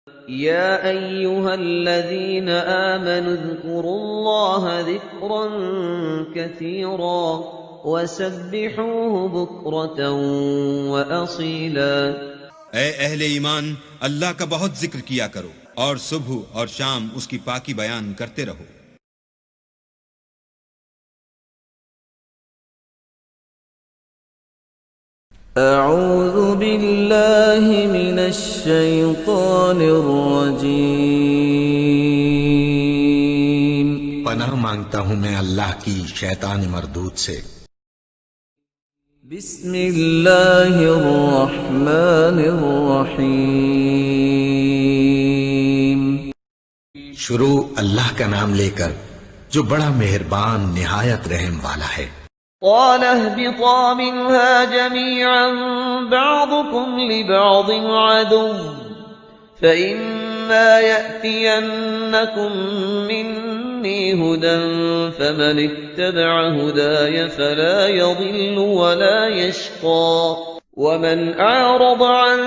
يا أيها الذين آمنوا اذكروا الله ذكرا كثيرا وسبحوه بكرة وأصيلا۔ اے اہل ایمان، اللہ کا بہت ذکر کیا کرو اور صبح اور شام اس کی پاکی بیان کرتے رہو۔ اعوذ باللہ من الشیطان الرجیم۔ پناہ مانگتا ہوں میں اللہ کی شیطان مردود سے۔ بسم اللہ الرحمن الرحیم۔ شروع اللہ کا نام لے کر جو بڑا مہربان نہایت رحم والا ہے۔ قال اهبطا منها جميعا بعضكم لبعض عدو فإما يأتينكم مني هدى فمن اتبع هداي فلا يضل ولا يشقى ومن أعرض عن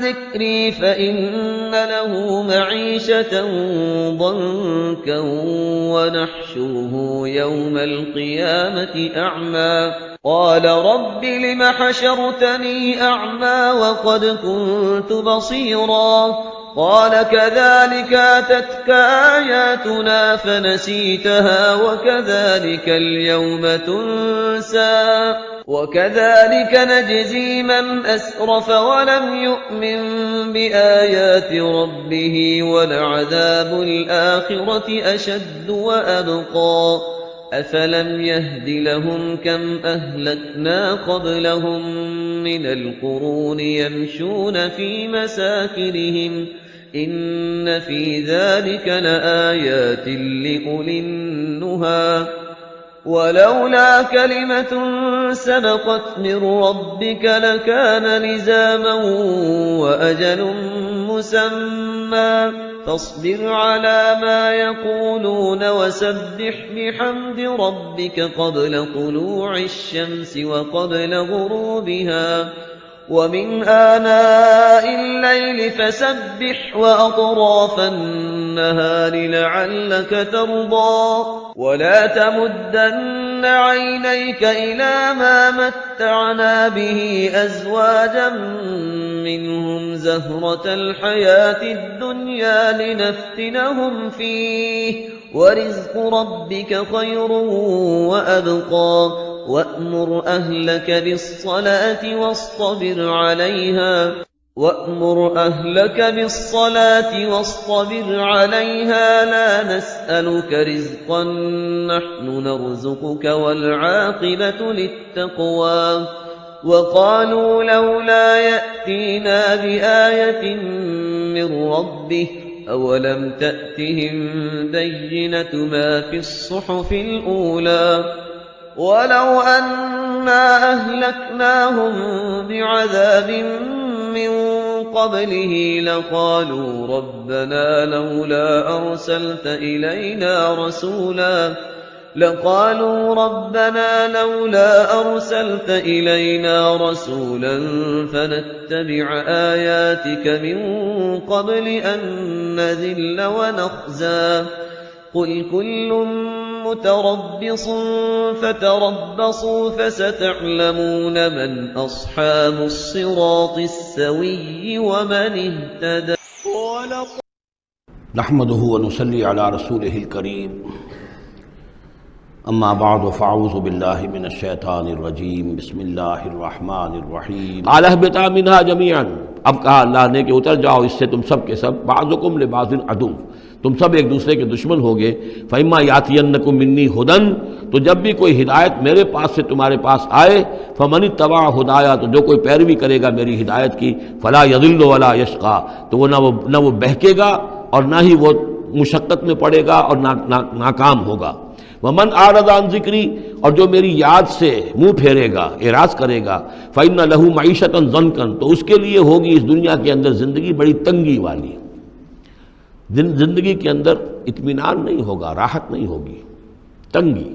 ذكري فإن له معيشة ضنكا ونحشره يوم القيامة أعمى قال رب لم حشرتني أعمى وقد كنت بصيرا قال كذلك أتتك آياتنا فنسيتها وكذلك اليوم تنسى وكذلك نجزي من أسرف ولم يؤمن بآيات ربه ولعذاب الآخرة أشد وأبقى أفلم يهد لهم كم أهلكنا قبلهم من القرون يمشون في مساكنهم إن في ذلك لآيات لأولي النهى ولولا كلمة سبقت من ربك لكان لزاما وأجل مسمى فاصبر على ما يقولون وسبح بحمد ربك قبل طلوع الشمس وقبل غروبها ومن آناء الليل فسبح وأطراف النهار لعلك ترضى ولا تمدن عينيك إلى ما متعنا به أزواجا منهم زهرة الحياة الدنيا لنفتنهم فيه ورزق ربك خير وأبقى وأمر أهلك بالصلاة واصطبر عليها لا نسألك رزقا نحن نرزقك والعاقبة للتقوى وقالوا لولا يأتينا بآية من ربه أولم تأتهم بينة ما في الصحف الأولى ولو أنا أهلكناهم بعذاب من قبله لقالوا ربنا لولا أرسلت إلينا رسولا فنتبع آياتك من قبل أن نذل ونخزى قل كل متربص فتربصوا فستعلمون من أصحاب الصراط السوي ومن اهتدى نحمده ونصلي على رسوله الكريم اما بعد فاعوذ بالله من الشیطان الرجیم بسم اللہ الرحمن الرحیم قال اهبطا منها جميعا۔ اب کہا اللہ نے کہ اتر جاؤ اس سے تم سب کے سب، بعضکم لبعض عدو، تم سب ایک دوسرے کے دشمن ہوگے، فإما یاتینکم منی ھدی، تو جب بھی کوئی ہدایت میرے پاس سے تمہارے پاس آئے، فمن اتبع ھدایا، تو جو کوئی پیروی کرے گا میری ہدایت کی، فلا یضل ولا یشقی، تو وہ نہ وہ بہکے گا اور نہ ہی وہ مشقت میں پڑے گا اور ناکام ہوگا۔ ومن اعرض عن ذکری، اور جو میری یاد سے منہ پھیرے گا، اعراض کرے گا، فإن له معیشۃ ضنکا، تو اس کے لیے ہوگی اس دنیا کے اندر زندگی بڑی تنگی والی، زندگی کے اندر اطمینان نہیں ہوگا، راحت نہیں ہوگی، تنگی۔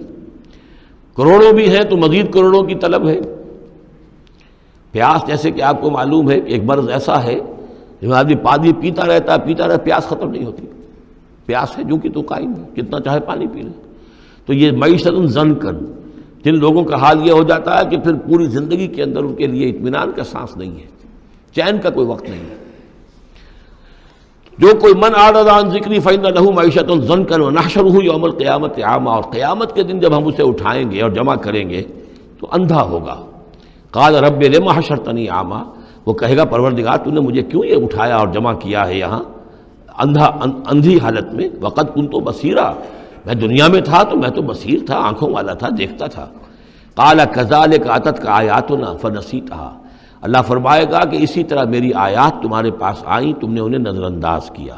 کروڑوں بھی ہیں تو مزید کروڑوں کی طلب ہے۔ پیاس جیسے کہ آپ کو معلوم ہے کہ ایک مرض ایسا ہے آدمی پانی پیتا رہتا ہے، پیاس ختم نہیں ہوتی، پیاس ہے جو کہ تو قائم ہے، کتنا چاہے پانی پی لے۔ تو یہ معیشت ضنکا، جن لوگوں کا حال یہ ہو جاتا ہے کہ پھر پوری زندگی کے اندر ان کے لیے اطمینان کا سانس نہیں ہے، چین کا کوئی وقت نہیں ہے۔ جو کوئی من اعرض عن ذکری فإن له معیشۃ ضنکا ونحشرہ یوم القیامۃ اعمی، اور قیامت کے دن جب ہم اسے اٹھائیں گے اور جمع کریں گے تو اندھا ہوگا۔ قال رب لم حشرتنی اعمی، وہ کہے گا پروردگار تو نے مجھے کیوں یہ اٹھایا اور جمع کیا ہے یہاں اندھی حالت میں، وقد کنت بصیرا، میں دنیا میں تھا تو میں تو بصیر تھا، آنکھوں والا تھا، دیکھتا تھا۔ قال کذالک اتتک آیاتنا فنسیتھا، اللہ فرمائے گا کہ اسی طرح میری آیات تمہارے پاس آئیں، تم نے انہیں نظر انداز کیا،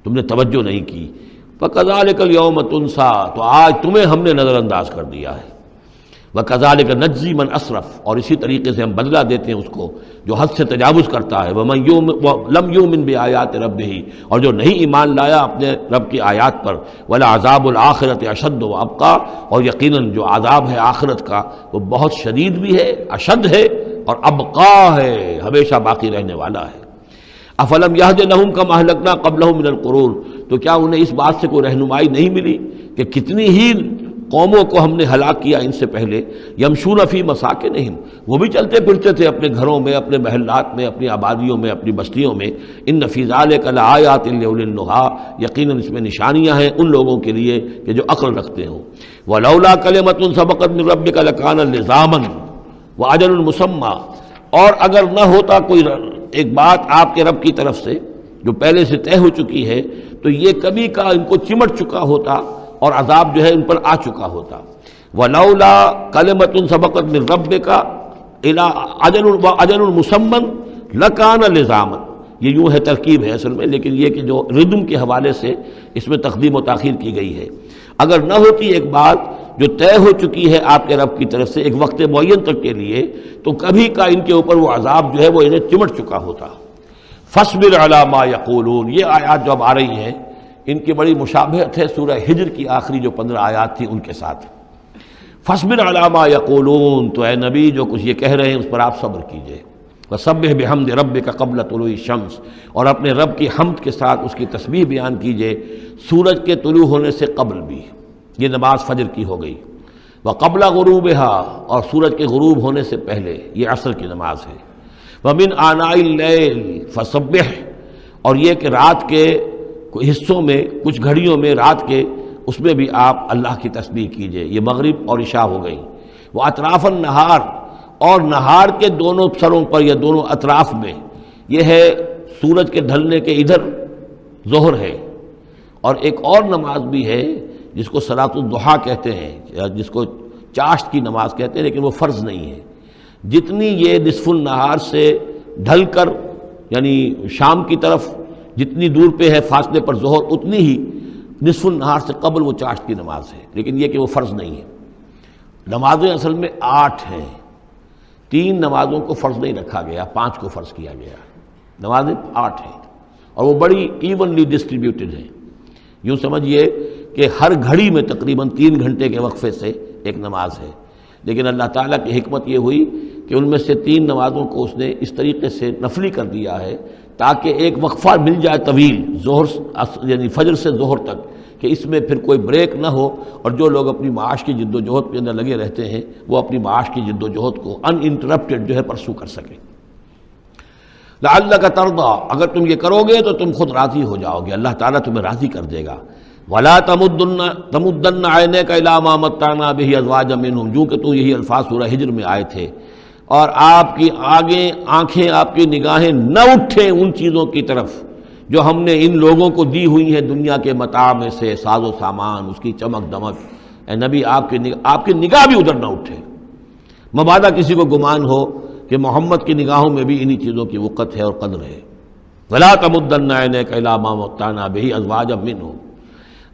تم نے توجہ نہیں کی۔ فکذالک الیوم تنسیٰ، تو آج تمہیں ہم نے نظر انداز کر دیا ہے۔ وَكَذَلِكَ نَجْزِي مَنْ أَسْرَفَ، اور اسی طریقے سے ہم بدلہ دیتے ہیں اس کو جو حد سے تجاوز کرتا ہے۔ وَمَنْ لَمْ يُؤْمِنْ بِآيَاتِ رَبِّهِ، اور جو نہیں ایمان لایا اپنے رب کی آیات پر۔ وَلَعَذَابُ الْآخِرَةِ أَشَدُّ وَأَبْقَىٰ، اور یقیناً جو عذاب ہے آخرت کا وہ بہت شدید بھی ہے، اشد ہے، اور ابقا ہے، ہمیشہ باقی رہنے والا ہے۔ افلم یہد لہم کما اہلکنا قبلہم من القرون، تو کیا انہیں اس بات سے کوئی رہنمائی نہیں ملی کہ کتنی ہی قوموں کو ہم نے ہلاک کیا ان سے پہلے۔ یمشون فی مساکنہم، وہ بھی چلتے پھرتے تھے اپنے گھروں میں، اپنے محلات میں، اپنی آبادیوں میں، اپنی بستیوں میں۔ ان فی ذلک لآیات لأولی النہیٰ، یقیناً اس میں نشانیاں ہیں ان لوگوں کے لیے کہ جو عقل رکھتے ہوں۔ ولولا کلمۃ سبقت من ربک لکان لزاما واجل مسمى، اور اگر نہ ہوتا کوئی ایک بات آپ کے رب کی طرف سے جو پہلے سے طے ہو چکی ہے تو یہ کبھی کا ان کو چمٹ چکا ہوتا اور عذاب جو ہے ان پر آ چکا ہوتا۔ وَلَوْلَا كَلِمَةٌ سَبَقَتْ مِنْ رَبِّكَ إِلَىٰ أَجَلٌ مُّسَمًّى لَكَانَ لِزَامًا، یہ یوں ہے ترکیب ہے اصل میں، لیکن یہ کہ جو ردم کے حوالے سے اس میں تقدیم و تاخیر کی گئی ہے۔ اگر نہ ہوتی ایک بات جو طے ہو چکی ہے آپ کے رب کی طرف سے ایک وقت معین تک کے لیے، تو کبھی کا ان کے اوپر وہ عذاب جو ہے وہ انہیں چمٹ چکا ہوتا۔ فَاصْبِرْ عَلَىٰ مَا يَقُولُونَ، یہ آیات جو اب آ رہی ہیں ان کی بڑی مشابہت ہے سورہ ہجر کی آخری جو 15 آیات تھی ان کے ساتھ۔ فَاصْبِرْ عَلَىٰ مَا يَقُولُونَ، تو اے نبی جو کچھ یہ کہہ رہے ہیں اس پر آپ صبر کیجئے۔ وَسَبِّحْ بِحَمْدِ رَبِّكَ قَبْلَ طُلُوعِ الشَّمْسِ، اور اپنے رب کی حمد کے ساتھ اس کی تسبیح بیان کیجئے سورج کے طلوع ہونے سے قبل بھی، یہ نماز فجر کی ہو گئی۔ وَقَبْلَ غُرُوبِهَا، اور سورج کے غروب ہونے سے پہلے، یہ عصر کی نماز ہے۔ وَمِنْ آنَاءِ اللَّيْلِ فَسَبِّحْ، اور یہ کہ رات کے حصوں میں، کچھ گھڑیوں میں رات کے، اس میں بھی آپ اللہ کی تسبیح کیجئے۔ یہ مغرب اور عشاء ہو گئی۔ وَأَطْرَافَ النَّهَارِ، اور نہار کے دونوں سروں پر یا دونوں اطراف میں، یہ ہے سورج کے ڈھلنے کے ادھر ظہر ہے، اور ایک اور نماز بھی ہے جس کو صلاۃ الضحیٰ کہتے ہیں یا جس کو چاشت کی نماز کہتے ہیں، لیکن وہ فرض نہیں ہے۔ جتنی یہ نصف النہار سے ڈھل کر یعنی شام کی طرف جتنی دور پہ ہے فاصلے پر ظہر، اتنی ہی نصف النہار سے قبل وہ چاشت کی نماز ہے، لیکن یہ کہ وہ فرض نہیں ہے۔ نمازیں اصل میں 8 ہیں، 3 نمازوں کو فرض نہیں رکھا گیا، 5 کو فرض کیا گیا۔ نمازیں 8 ہیں اور وہ بڑی ایونلی ڈسٹریبیوٹڈ ہیں۔ یوں سمجھیے کہ ہر گھڑی میں تقریباً 3 گھنٹے کے وقفے سے ایک نماز ہے، لیکن اللہ تعالیٰ کی حکمت یہ ہوئی کہ ان میں سے 3 نمازوں کو اس نے اس طریقے سے نفلی کر دیا ہے تاکہ ایک وقفہ مل جائے طویل، ظہر یعنی فجر سے ظہر تک، کہ اس میں پھر کوئی بریک نہ ہو، اور جو لوگ اپنی معاش کی جد و جہد کے اندر لگے رہتے ہیں وہ اپنی معاش کی جد و جہد کو ان انٹرپٹڈ جو ہے پرسو کر سکیں۔ لعلک ترضیٰ، اگر تم یہ کرو گے تو تم خود راضی ہو جاؤ گے، اللہ تعالیٰ تمہیں راضی کر دے گا۔ وَلَا تَمُدَّنَّ عَيْنَيْكَ إِلَىٰ مَا مَتَّعْنَا بِهِ أَزْوَاجًا مِّنْهُمْ، جو کہ تو یہی الفاظ سورہ ہجر میں آئے تھے، اور آپ کی آنکھیں، آپ کی نگاہیں نہ اٹھیں ان چیزوں کی طرف جو ہم نے ان لوگوں کو دی ہوئی ہیں دنیا کے متاع میں سے، ساز و سامان، اس کی چمک دمک۔ اے نبی آپ کی نگاہ بھی ادھر نہ اٹھے، مبادا کسی کو گمان ہو کہ محمد کی نگاہوں میں بھی انہی چیزوں کی وقت ہے اور قدر ہے۔ وَلَا تَمُدَّنَّ عَيْنَيْكَ إِلَىٰ مَا مَتَّعْنَا بِهِ أَزْوَاجًا مِّنْهُمْ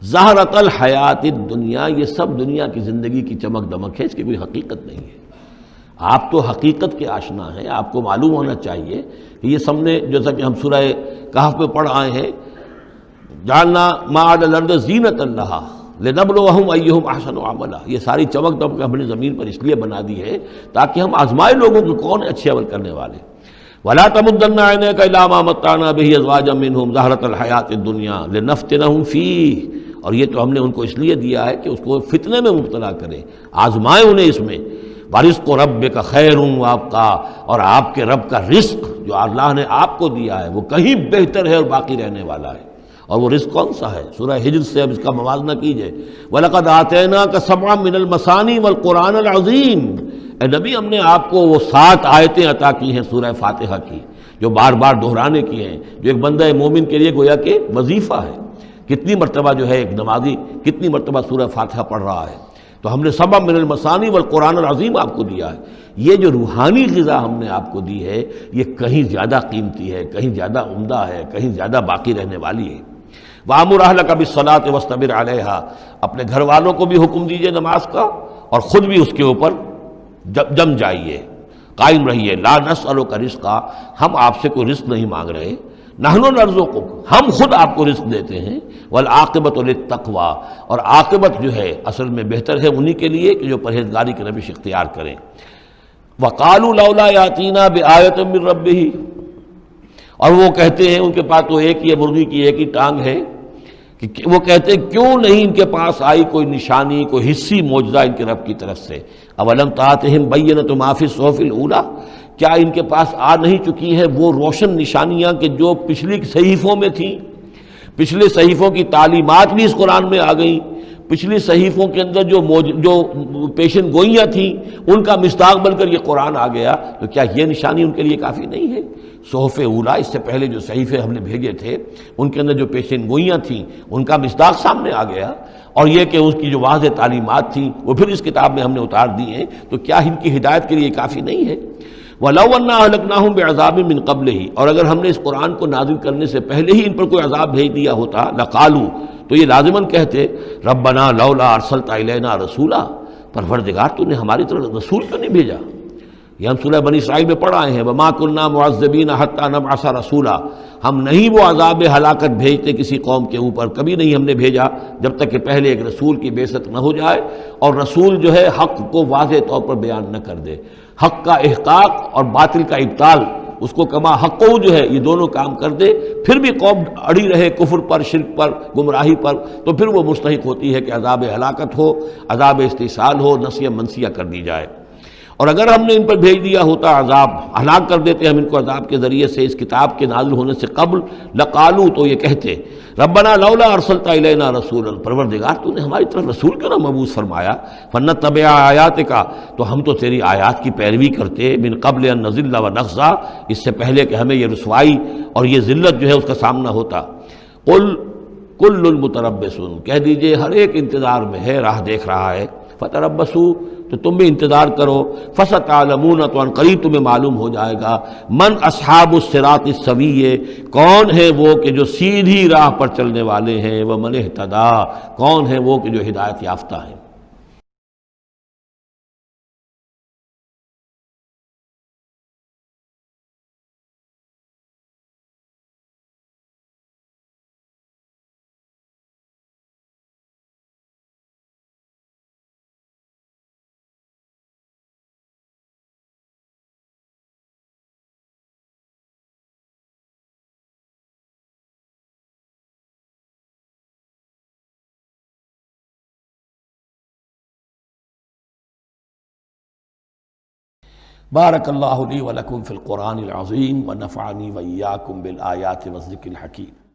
زَهْرَةَ الْحَيَاةِ الدُّنْيَا، یہ سب دنیا کی زندگی کی چمک دمک ہے، اس کی کوئی حقیقت نہیں ہے۔ آپ تو حقیقت کے آشنا ہیں، آپ کو معلوم ہونا چاہیے کہ یہ سب نے، جیسا کہ ہم سورہ کہف میں پڑھ آئے ہیں، جعلنا ما علی الارض زینۃ لہا لنبلوہم ایہم احسن عملا، یہ ساری چمک دمک ہم نے زمین پر اس لیے بنا دی ہے تاکہ ہم آزمائے لوگوں کو کون اچھے عمل کرنے والے۔ ولا تمدن عینیک الی ما متعنا بہ ازواجا منہم زہرۃ الحیاۃ الدنیا لنفتنہم فیہ، اور یہ تو ہم نے ان کو اس لیے دیا ہے کہ اس کو فتنے میں مبتلا کریں، آزمائیں انہیں اس میں۔ وَرِزْقُ رَبِّكَ خَيْرٌ وَأَبْقَىٰ، اور آپ کے رب کا رزق جو اللہ نے آپ کو دیا ہے وہ کہیں بہتر ہے اور باقی رہنے والا ہے۔ اور وہ رزق کون سا ہے؟ سورہ ہجر سے اب اس کا موازنہ کیجئے۔ وَلَقَدْ آتَيْنَاكَ سَبْعًا مِّنَ الْمَثَانِي وَالْقُرْآنِ الْعَظِيمِ، اے نبی ہم نے آپ کو وہ 7 آیتیں عطا کی ہیں سورہ فاتحہ کی، جو بار بار دہرانے کی ہیں، جو ایک بندہ مومن کے لیے گویا کہ وظیفہ ہے۔ کتنی مرتبہ جو ہے ایک نمازی کتنی مرتبہ سورہ فاتحہ پڑھ رہا ہے؟ تو ہم نے سبع من المثانی والقرآن العظیم آپ کو دیا ہے۔ یہ جو روحانی غذا ہم نے آپ کو دی ہے یہ کہیں زیادہ قیمتی ہے، کہیں زیادہ عمدہ ہے، کہیں زیادہ باقی رہنے والی ہے۔ وَأَمُرْ أَهْلَكَ بِالصَّلَاةِ وَاصْطَبِرْ عَلَيْهَا، اپنے گھر والوں کو بھی حکم دیجئے نماز کا اور خود بھی اس کے اوپر جم جائیے، قائم رہیے۔ لا نسألک رزقا، ہم آپ سے کوئی رزق نہیں مانگ رہے، نحن نرزقک، ہم خود آپ کو رزق دیتے ہیں۔ والعاقبۃ للتقویٰ، اور عاقبت جو ہے اصل میں بہتر ہے انہی کے لیے کہ جو پرہیزگاری کی روش اختیار کریں۔ وقالوا لولا یاتینا بآیۃ من ربہ، اور وہ کہتے ہیں ان کے پاس تو ایک ہی مرغی کی ایک ہی ٹانگ ہے، کہ وہ کہتے ہیں کیوں نہیں ان کے پاس آئی کوئی نشانی، کوئی حصی معجزہ ان کے رب کی طرف سے۔ اولم تاتہم بینۃ ما فی الصحف الاولی، کیا ان کے پاس آ نہیں چکی ہے وہ روشن نشانیاں کہ جو پچھلی صحیفوں میں تھیں؟ پچھلے صحیفوں کی تعلیمات بھی اس قرآن میں آ گئیں، پچھلی صحیفوں کے اندر جو پیشن گوئیاں تھیں ان کا مصداق بن کر یہ قرآن آ گیا، تو کیا یہ نشانی ان کے لیے کافی نہیں ہے؟ صحف اولیٰ، اس سے پہلے جو صحیفے ہم نے بھیجے تھے ان کے اندر جو پیشن گوئیاں تھیں ان کا مصداق سامنے آ گیا، اور یہ کہ اس کی جو واضح تعلیمات تھیں وہ پھر اس کتاب میں ہم نے اتار دی ہیں، تو کیا ان کی ہدایت کے لیے کافی نہیں ہے؟ وَلَوْ أَنَّا أَهْلَكْنَاهُمْ بِعَذَابٍ مِّن قَبْلِهِ، اور اگر ہم نے اس قرآن کو نازل کرنے سے پہلے ہی ان پر کوئی عذاب بھیج دیا ہوتا، لَقَالُوا، تو یہ لازماً کہتے رَبَّنَا لَوْلَا أَرْسَلْتَ إِلَيْنَا رَسُولًا، پروردگار تو نے ہماری طرف رسول کیوں نہیں بھیجا؟ یہ ہم سورہ بنی اسرائیل میں پڑھ آئے ہیں، وَمَا كُنَّا مُعَذِّبِينَ حَتَّىٰ نَبْعَثَ رَسُولًا، ہم نہیں وہ عذاب ہلاکت بھیجتے کسی قوم کے اوپر، کبھی نہیں ہم نے بھیجا جب تک کہ پہلے ایک رسول کی بعثت نہ ہو جائے، اور رسول جو ہے حق کو واضح طور پر بیان نہ کر دے، حق کا احقاق اور باطل کا ابطال، اس کو کما حق جو ہے یہ دونوں کام کر دے، پھر بھی قوم اڑی رہے کفر پر، شرک پر، گمراہی پر، تو پھر وہ مستحق ہوتی ہے کہ عذاب ہلاکت ہو، عذاب استحصال ہو، نسیہ منسیہ کر دی جائے۔ اور اگر ہم نے ان پر بھیج دیا ہوتا عذاب، ہلاک کر دیتے ہم ان کو عذاب کے ذریعے سے اس کتاب کے نازل ہونے سے قبل، لقالو، تو یہ کہتے ربنا لولا ارسلت الینا رسولا، پروردگار تو نے ہماری طرف رسول کیوں نہ مبعوث فرمایا، فنتبع آیاتک، تو ہم تو تیری آیات کی پیروی کرتے، من قبل ان نذل ونخزى، اس سے پہلے کہ ہمیں یہ رسوائی اور یہ ذلت جو ہے اس کا سامنا ہوتا۔ قل کل المتربصون، کہہ دیجئے ہر ایک انتظار میں ہے، راہ دیکھ رہا ہے، فتربصوا، تو تم بھی انتظار کرو، فستعلمون، تو ان قریب تمہیں معلوم ہو جائے گا، من اصحاب الصراط السوی، کون ہے وہ کہ جو سیدھی راہ پر چلنے والے ہیں، ومن اہتدی، کون ہے وہ کہ جو ہدایت یافتہ ہیں۔ بارک اللہ لی ولکم فی القرآن العظیم ونفعنی وإیاکم بالآیات والذکر الحکیم۔